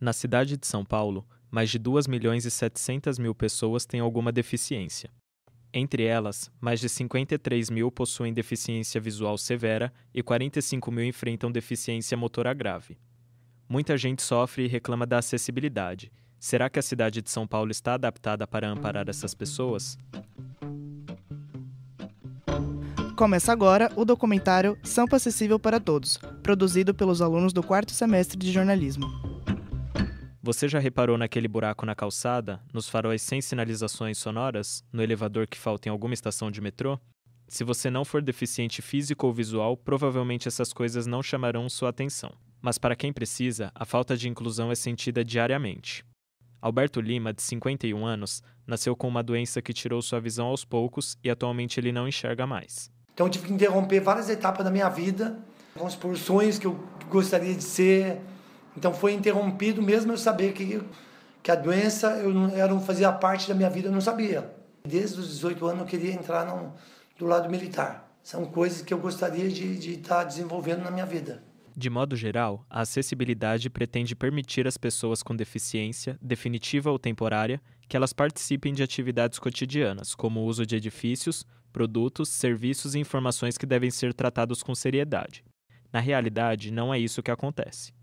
Na cidade de São Paulo, mais de 2.700.000 pessoas têm alguma deficiência. Entre elas, mais de 53 mil possuem deficiência visual severa e 45 mil enfrentam deficiência motora grave. Muita gente sofre e reclama da acessibilidade. Será que a cidade de São Paulo está adaptada para amparar essas pessoas? Começa agora o documentário Sampa Acessível para Todos, produzido pelos alunos do 4º semestre de jornalismo. Você já reparou naquele buraco na calçada, nos faróis sem sinalizações sonoras, no elevador que falta em alguma estação de metrô? Se você não for deficiente físico ou visual, provavelmente essas coisas não chamarão sua atenção. Mas para quem precisa, a falta de inclusão é sentida diariamente. Alberto Lima, de 51 anos, nasceu com uma doença que tirou sua visão aos poucos e atualmente ele não enxerga mais. Então eu tive que interromper várias etapas da minha vida, vamos supor, sonhos que eu gostaria de ser. Então foi interrompido mesmo eu saber que a doença não fazia parte da minha vida, eu não sabia. Desde os 18 anos eu queria entrar do lado militar. São coisas que eu gostaria de estar desenvolvendo na minha vida. De modo geral, a acessibilidade pretende permitir às pessoas com deficiência, definitiva ou temporária, que elas participem de atividades cotidianas, como o uso de edifícios, produtos, serviços e informações que devem ser tratados com seriedade. Na realidade, não é isso que acontece.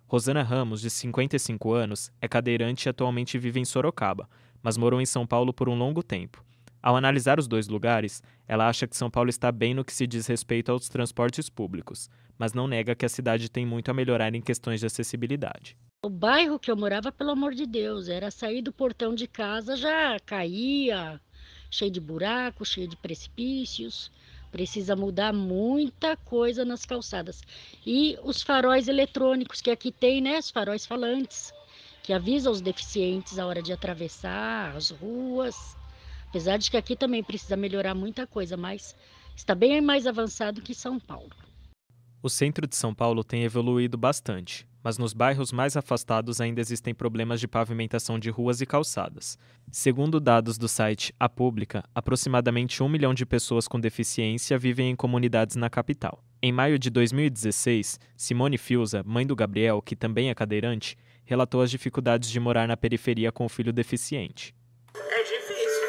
Rosana Ramos, de 55 anos, é cadeirante e atualmente vive em Sorocaba, mas morou em São Paulo por um longo tempo. Ao analisar os dois lugares, ela acha que São Paulo está bem no que se diz respeito aos transportes públicos, mas não nega que a cidade tem muito a melhorar em questões de acessibilidade. O bairro que eu morava, pelo amor de Deus, era sair do portão de casa, já caía, cheio de buracos, cheio de precipícios. Precisa mudar muita coisa nas calçadas. E os faróis eletrônicos que aqui tem, né? Os faróis falantes, que avisam os deficientes a hora de atravessar as ruas. Apesar de que aqui também precisa melhorar muita coisa, mas está bem mais avançado que São Paulo. O centro de São Paulo tem evoluído bastante, mas nos bairros mais afastados ainda existem problemas de pavimentação de ruas e calçadas. Segundo dados do site A Pública, aproximadamente 1 milhão de pessoas com deficiência vivem em comunidades na capital. Em maio de 2016, Simone Fiuza, mãe do Gabriel, que também é cadeirante, relatou as dificuldades de morar na periferia com o filho deficiente. É difícil,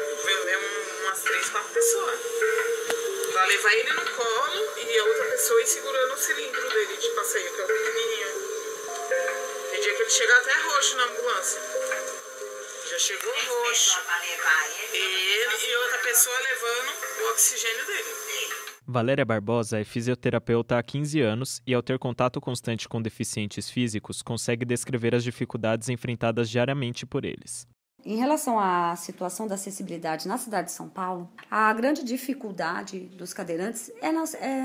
umas 3, 4 pessoas. Pra levar ele no colo e a outra pessoa ir segurando o cilindro dele de passeio, que é o pequenininho. Tem dia que ele chega até roxo na ambulância. Já chegou roxo. Ele e outra pessoa levando o oxigênio dele. Valéria Barbosa é fisioterapeuta há 15 anos e, ao ter contato constante com deficientes físicos, consegue descrever as dificuldades enfrentadas diariamente por eles. Em relação à situação da acessibilidade na cidade de São Paulo, a grande dificuldade dos cadeirantes é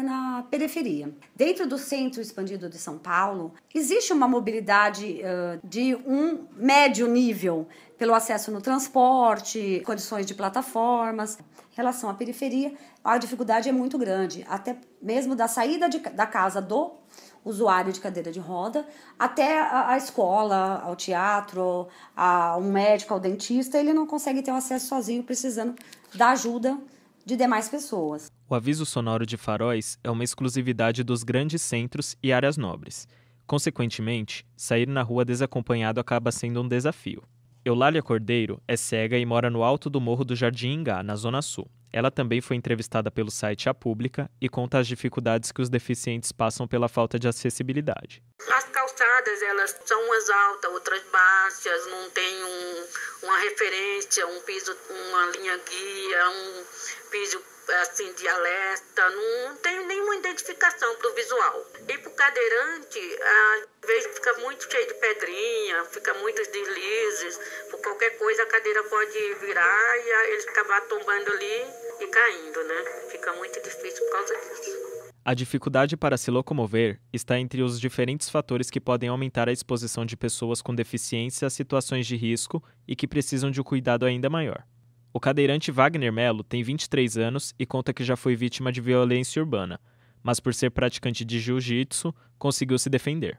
na periferia. Dentro do centro expandido de São Paulo, existe uma mobilidade de um médio nível pelo acesso no transporte, condições de plataformas. Em relação à periferia, a dificuldade é muito grande, até mesmo da saída da casa do usuário de cadeira de roda, até a escola, ao teatro, a um médico, ao dentista, ele não consegue ter o acesso sozinho, precisando da ajuda de demais pessoas. O aviso sonoro de faróis é uma exclusividade dos grandes centros e áreas nobres. Consequentemente, sair na rua desacompanhado acaba sendo um desafio. Eulália Cordeiro é cega e mora no alto do Morro do Jardim Ingá, na Zona Sul. Ela também foi entrevistada pelo site A Pública e conta as dificuldades que os deficientes passam pela falta de acessibilidade. As calçadas, elas são umas altas, outras baixas, não tem uma referência, um piso, uma linha guia, um piso assim de alerta, não tem nenhuma identificação para o visual. E para o cadeirante, às vezes fica muito cheio de pedrinha, fica muitos deslizes, por qualquer coisa a cadeira pode virar e eles acabar tombando ali e caindo, né? Fica muito difícil por causa disso. A dificuldade para se locomover está entre os diferentes fatores que podem aumentar a exposição de pessoas com deficiência a situações de risco e que precisam de um cuidado ainda maior. O cadeirante Wagner Melo tem 23 anos e conta que já foi vítima de violência urbana, mas por ser praticante de jiu-jitsu, conseguiu se defender.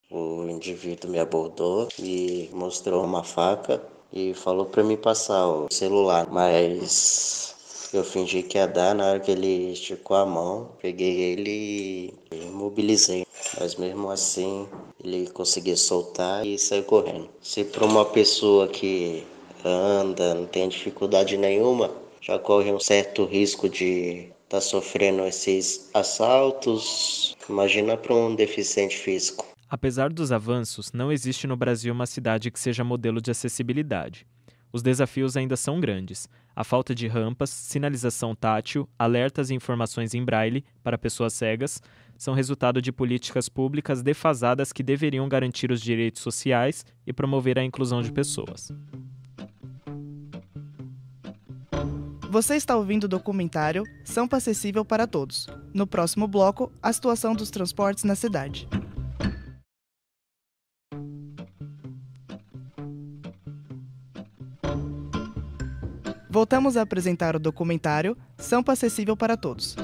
O indivíduo me abordou e mostrou uma faca e falou para me passar o celular, mas eu fingi que ia dar. Na hora que ele esticou a mão, peguei ele e imobilizei. Mas mesmo assim, ele conseguia soltar e sair correndo. Se para uma pessoa que anda, não tem dificuldade nenhuma, já corre um certo risco de estar sofrendo esses assaltos, imagina para um deficiente físico. Apesar dos avanços, não existe no Brasil uma cidade que seja modelo de acessibilidade. Os desafios ainda são grandes. A falta de rampas, sinalização tátil, alertas e informações em braille para pessoas cegas são resultado de políticas públicas defasadas que deveriam garantir os direitos sociais e promover a inclusão de pessoas. Você está ouvindo o documentário Sampa Acessível para Todos. No próximo bloco, a situação dos transportes na cidade. Voltamos a apresentar o documentário Sampa Acessível para Todos.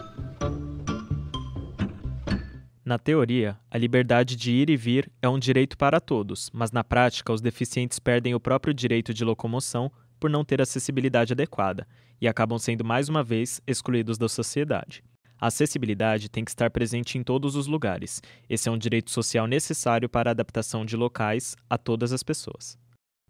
Na teoria, a liberdade de ir e vir é um direito para todos, mas na prática os deficientes perdem o próprio direito de locomoção por não ter acessibilidade adequada e acabam sendo mais uma vez excluídos da sociedade. A acessibilidade tem que estar presente em todos os lugares. Esse é um direito social necessário para a adaptação de locais a todas as pessoas.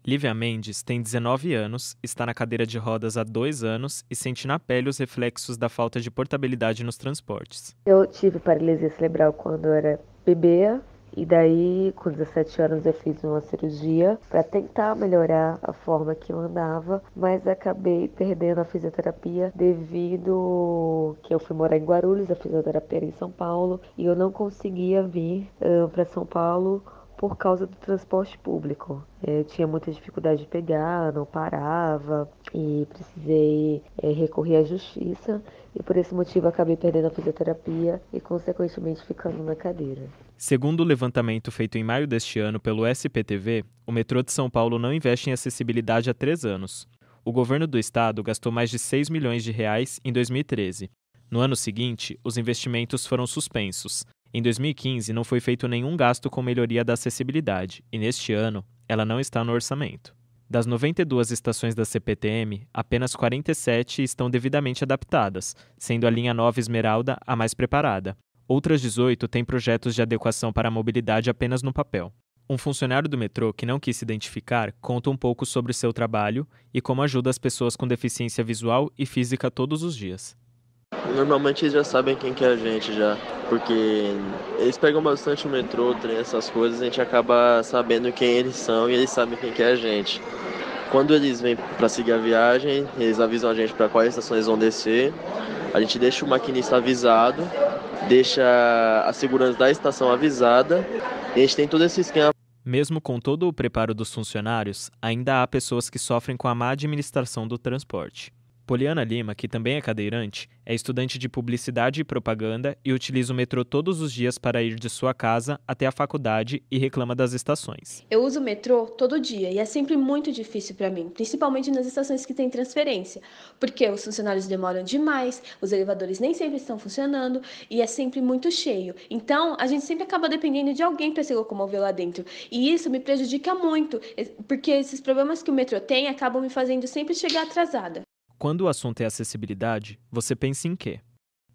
Lívia Mendes tem 19 anos, está na cadeira de rodas há 2 anos e sente na pele os reflexos da falta de portabilidade nos transportes. Eu tive paralisia cerebral quando eu era bebê e daí com 17 anos eu fiz uma cirurgia para tentar melhorar a forma que eu andava, mas acabei perdendo a fisioterapia devido que eu fui morar em Guarulhos, a fisioterapia era em São Paulo e eu não conseguia vir para São Paulo por causa do transporte público. Eu tinha muita dificuldade de pegar, não parava e precisei recorrer à justiça e por esse motivo acabei perdendo a fisioterapia e consequentemente ficando na cadeira. Segundo o levantamento feito em maio deste ano pelo SPTV, o metrô de São Paulo não investe em acessibilidade há 3 anos. O governo do estado gastou mais de 6 milhões de reais em 2013. No ano seguinte, os investimentos foram suspensos. Em 2015, não foi feito nenhum gasto com melhoria da acessibilidade, e neste ano, ela não está no orçamento. Das 92 estações da CPTM, apenas 47 estão devidamente adaptadas, sendo a linha 9 Esmeralda a mais preparada. Outras 18 têm projetos de adequação para a mobilidade apenas no papel. Um funcionário do metrô que não quis se identificar conta um pouco sobre o seu trabalho e como ajuda as pessoas com deficiência visual e física todos os dias. Normalmente eles já sabem quem que é a gente já, porque eles pegam bastante o metrô, trem, essas coisas, a gente acaba sabendo quem eles são e eles sabem quem que é a gente. Quando eles vêm para seguir a viagem, eles avisam a gente para quais estações vão descer, a gente deixa o maquinista avisado, deixa a segurança da estação avisada, e a gente tem todo esse esquema. Mesmo com todo o preparo dos funcionários, ainda há pessoas que sofrem com a má administração do transporte. Poliana Lima, que também é cadeirante, é estudante de publicidade e propaganda e utiliza o metrô todos os dias para ir de sua casa até a faculdade e reclama das estações. Eu uso o metrô todo dia e é sempre muito difícil para mim, principalmente nas estações que tem transferência, porque os funcionários demoram demais, os elevadores nem sempre estão funcionando e é sempre muito cheio. Então, a gente sempre acaba dependendo de alguém para se locomover lá dentro e isso me prejudica muito, porque esses problemas que o metrô tem acabam me fazendo sempre chegar atrasada. Quando o assunto é acessibilidade, você pensa em quê?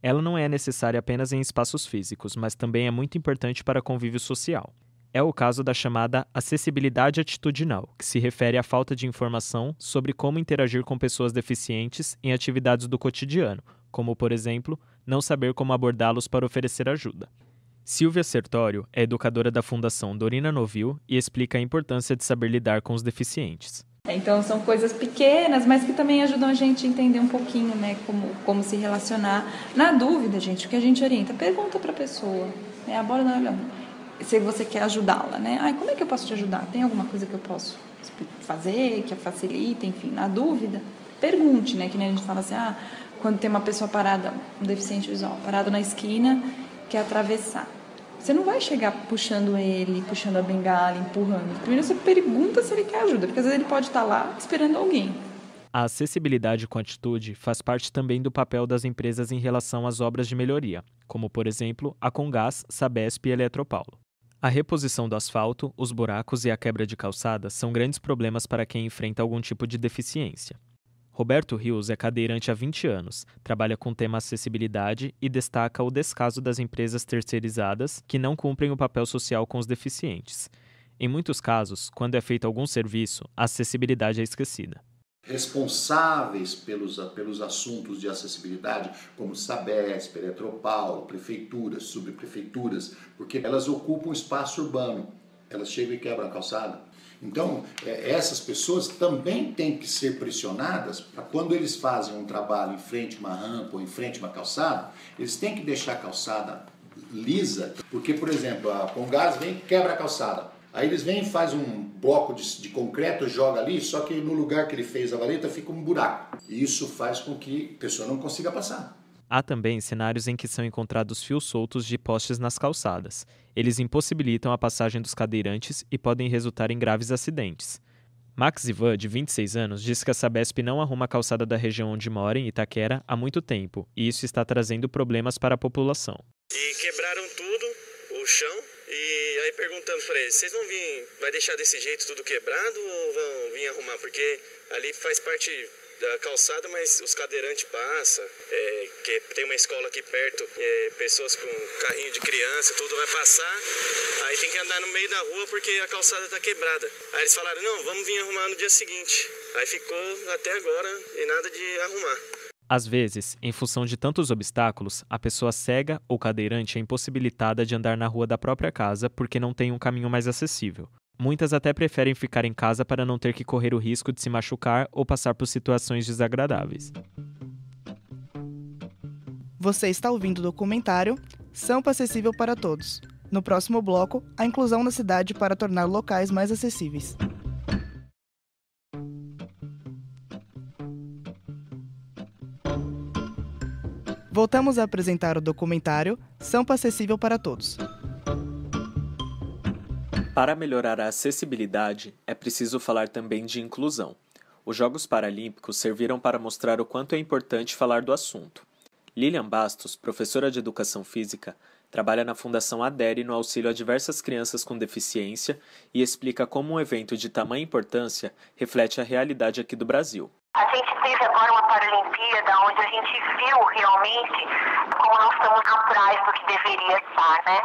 Ela não é necessária apenas em espaços físicos, mas também é muito importante para convívio social. É o caso da chamada acessibilidade atitudinal, que se refere à falta de informação sobre como interagir com pessoas deficientes em atividades do cotidiano, como, por exemplo, não saber como abordá-los para oferecer ajuda. Silvia Sertório é educadora da Fundação Dorina Novil e explica a importância de saber lidar com os deficientes. Então são coisas pequenas, mas que também ajudam a gente a entender um pouquinho, né, como se relacionar. Na dúvida, gente, o que a gente orienta? Pergunta para a pessoa, né, aborda, se você quer ajudá-la, né? Como é que eu posso te ajudar? Tem alguma coisa que eu posso fazer, que facilita, enfim, na dúvida, pergunte, né, que nem a gente fala assim, quando tem uma pessoa parada, um deficiente visual, parado na esquina, quer atravessar. Você não vai chegar puxando ele, puxando a bengala, empurrando. Primeiro você pergunta se ele quer ajuda, porque às vezes ele pode estar lá esperando alguém. A acessibilidade com atitude faz parte também do papel das empresas em relação às obras de melhoria, como, por exemplo, a Comgás, Sabesp e Eletropaulo. A reposição do asfalto, os buracos e a quebra de calçadas são grandes problemas para quem enfrenta algum tipo de deficiência. Roberto Rios é cadeirante há 20 anos, trabalha com o tema acessibilidade e destaca o descaso das empresas terceirizadas que não cumprem o papel social com os deficientes. Em muitos casos, quando é feito algum serviço, a acessibilidade é esquecida. Responsáveis pelos assuntos de acessibilidade, como Sabesp, Eletropaulo, prefeituras, subprefeituras, porque elas ocupam espaço urbano, elas chegam e quebram a calçada. Então, essas pessoas também têm que ser pressionadas para quando eles fazem um trabalho em frente a uma rampa ou em frente a uma calçada, eles têm que deixar a calçada lisa, porque, por exemplo, a Comgás vem e quebra a calçada. Aí eles vêm e fazem um bloco de concreto, joga ali, só que no lugar que ele fez a vareta fica um buraco. E isso faz com que a pessoa não consiga passar. Há também cenários em que são encontrados fios soltos de postes nas calçadas. Eles impossibilitam a passagem dos cadeirantes e podem resultar em graves acidentes. Max Ivan, de 26 anos, diz que a Sabesp não arruma a calçada da região onde mora, em Itaquera, há muito tempo, e isso está trazendo problemas para a população. E quebraram tudo, o chão, e aí perguntando para eles, vocês vai deixar desse jeito tudo quebrado ou vão vir arrumar? Porque ali faz parte da calçada, mas os cadeirantes passam, que tem uma escola aqui perto, pessoas com carrinho de criança, tudo vai passar, aí tem que andar no meio da rua porque a calçada está quebrada. Aí eles falaram, não, vamos vir arrumar no dia seguinte. Aí ficou até agora e nada de arrumar. Às vezes, em função de tantos obstáculos, a pessoa cega ou cadeirante é impossibilitada de andar na rua da própria casa porque não tem um caminho mais acessível. Muitas até preferem ficar em casa para não ter que correr o risco de se machucar ou passar por situações desagradáveis. Você está ouvindo o documentário Sampa Acessível para Todos. No próximo bloco, a inclusão na cidade para tornar locais mais acessíveis. Voltamos a apresentar o documentário Sampa Acessível para Todos. Para melhorar a acessibilidade, é preciso falar também de inclusão. Os Jogos Paralímpicos serviram para mostrar o quanto é importante falar do assunto. Lilian Bastos, professora de Educação Física, trabalha na Fundação Adere no auxílio a diversas crianças com deficiência e explica como um evento de tamanha importância reflete a realidade aqui do Brasil. A gente teve agora uma Paralimpíada onde a gente viu realmente como nós estamos atrás do que deveria estar, né?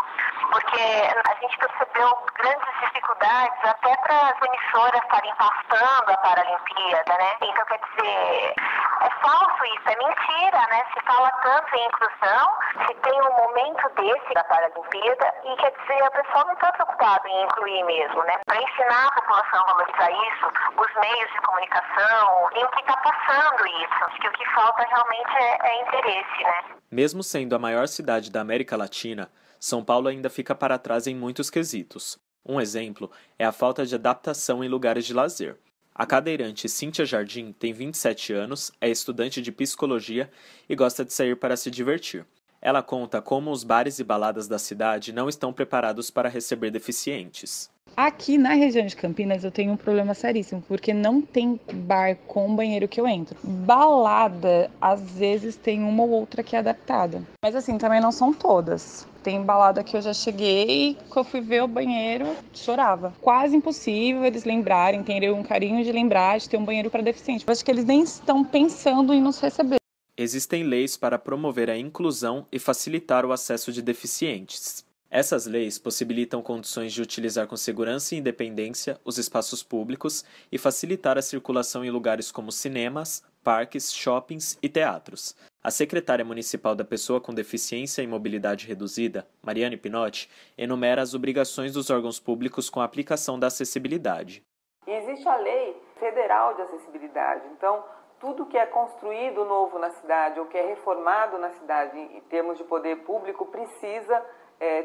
Porque a gente percebeu grandes dificuldades até para as emissoras estarem passando a Paralimpíada, né? Então, quer dizer, é falso isso, é mentira, né? Se fala tanto em inclusão, se tem um momento desse da Paralimpíada e, quer dizer, a pessoa não está preocupada em incluir mesmo, né? Para ensinar a população a valorizar isso, os meios de comunicação e o que está passando isso. Acho que o que falta realmente é interesse, né? Mesmo sendo a maior cidade da América Latina, São Paulo ainda fica para trás em muitos quesitos. Um exemplo é a falta de adaptação em lugares de lazer. A cadeirante Cíntia Jardim tem 27 anos, é estudante de psicologia e gosta de sair para se divertir. Ela conta como os bares e baladas da cidade não estão preparados para receber deficientes. Aqui na região de Campinas eu tenho um problema seríssimo, porque não tem bar com banheiro que eu entro. Balada, às vezes tem uma ou outra que é adaptada. Mas assim, também não são todas. Tem balada que eu já cheguei e quando eu fui ver o banheiro, chorava. Quase impossível eles lembrarem, terem um carinho de lembrar de ter um banheiro para deficiente. Eu acho que eles nem estão pensando em nos receber. Existem leis para promover a inclusão e facilitar o acesso de deficientes. Essas leis possibilitam condições de utilizar com segurança e independência os espaços públicos e facilitar a circulação em lugares como cinemas, parques, shoppings e teatros. A secretária municipal da Pessoa com Deficiência e Mobilidade Reduzida, Mariane Pinotti, enumera as obrigações dos órgãos públicos com a aplicação da acessibilidade. Existe a Lei Federal de Acessibilidade, então tudo que é construído novo na cidade ou que é reformado na cidade em termos de poder público precisa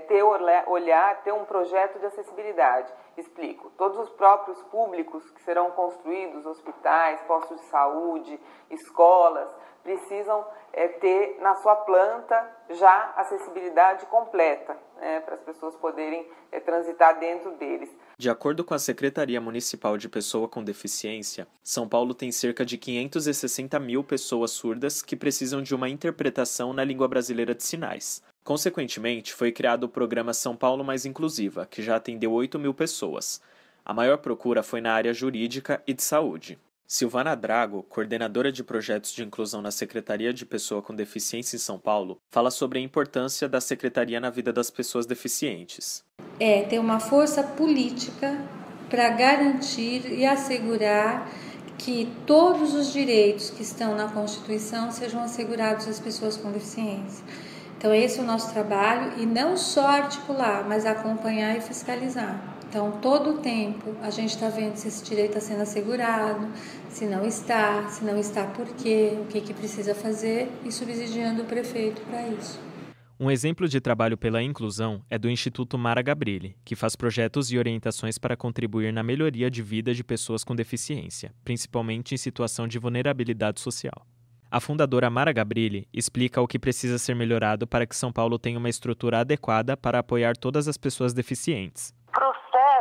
ter um projeto de acessibilidade. Explico. Todos os próprios públicos que serão construídos, hospitais, postos de saúde, escolas, precisam ter na sua planta já acessibilidade completa, né, para as pessoas poderem transitar dentro deles. De acordo com a Secretaria Municipal de Pessoa com Deficiência, São Paulo tem cerca de 560 mil pessoas surdas que precisam de uma interpretação na língua brasileira de sinais. Consequentemente, foi criado o programa São Paulo Mais Inclusiva, que já atendeu 8 mil pessoas. A maior procura foi na área jurídica e de saúde. Silvana Drago, coordenadora de projetos de inclusão na Secretaria de Pessoa com Deficiência em São Paulo, fala sobre a importância da Secretaria na vida das pessoas deficientes. Ter uma força política para garantir e assegurar que todos os direitos que estão na Constituição sejam assegurados às pessoas com deficiência. Então esse é o nosso trabalho, e não só articular, mas acompanhar e fiscalizar. Então, todo o tempo, a gente está vendo se esse direito está sendo assegurado, se não está por quê, o que precisa fazer, e subsidiando o prefeito para isso. Um exemplo de trabalho pela inclusão é do Instituto Mara Gabrilli, que faz projetos e orientações para contribuir na melhoria de vida de pessoas com deficiência, principalmente em situação de vulnerabilidade social. A fundadora Mara Gabrilli explica o que precisa ser melhorado para que São Paulo tenha uma estrutura adequada para apoiar todas as pessoas deficientes.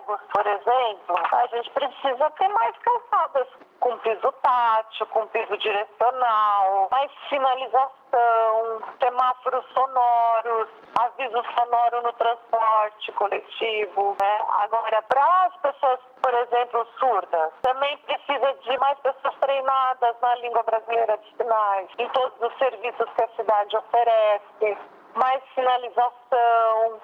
Por exemplo, a gente precisa ter mais calçadas com piso tátil, com piso direcional, mais sinalização, semáforos sonoros, aviso sonoro no transporte coletivo, né? Agora, para as pessoas, por exemplo, surdas, também precisa de mais pessoas treinadas na língua brasileira de sinais, em todos os serviços que a cidade oferece, mais sinalização.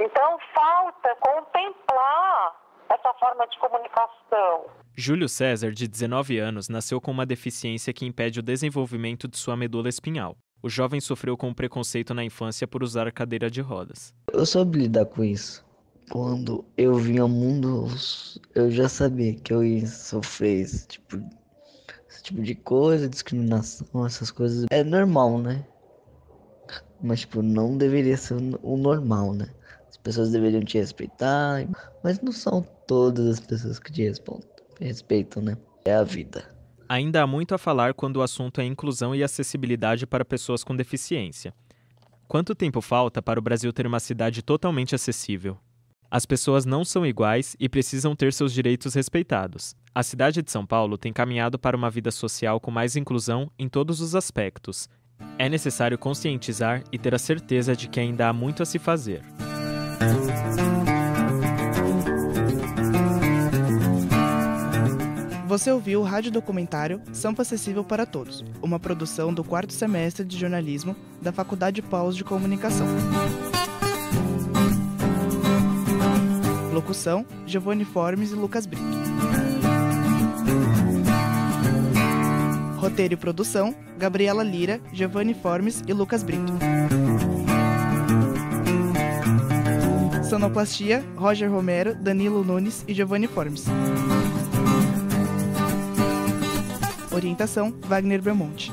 Então, falta contemplar essa forma de comunicação. Júlio César, de 19 anos, nasceu com uma deficiência que impede o desenvolvimento de sua medula espinhal. O jovem sofreu com preconceito na infância por usar cadeira de rodas. Eu soube lidar com isso. Quando eu vim ao mundo, eu já sabia que eu ia sofrer esse tipo de coisa, discriminação, essas coisas. É normal, né? Mas, não deveria ser o normal, né? As pessoas deveriam te respeitar, mas não são todas as pessoas que te respeitam, né? É a vida. Ainda há muito a falar quando o assunto é inclusão e acessibilidade para pessoas com deficiência. Quanto tempo falta para o Brasil ter uma cidade totalmente acessível? As pessoas não são iguais e precisam ter seus direitos respeitados. A cidade de São Paulo tem caminhado para uma vida social com mais inclusão em todos os aspectos. É necessário conscientizar e ter a certeza de que ainda há muito a se fazer. Você ouviu o radiodocumentário Sampa Acessível para Todos, uma produção do 4º semestre de jornalismo da Faculdade Paus de Comunicação. Locução: Giovanni Formes e Lucas Brito. Roteiro e produção: Gabriela Lira, Giovanni Formes e Lucas Brito. Sonoplastia: Roger Romero, Danilo Nunes e Giovanni Formes. Orientação: Wagner Belmonte.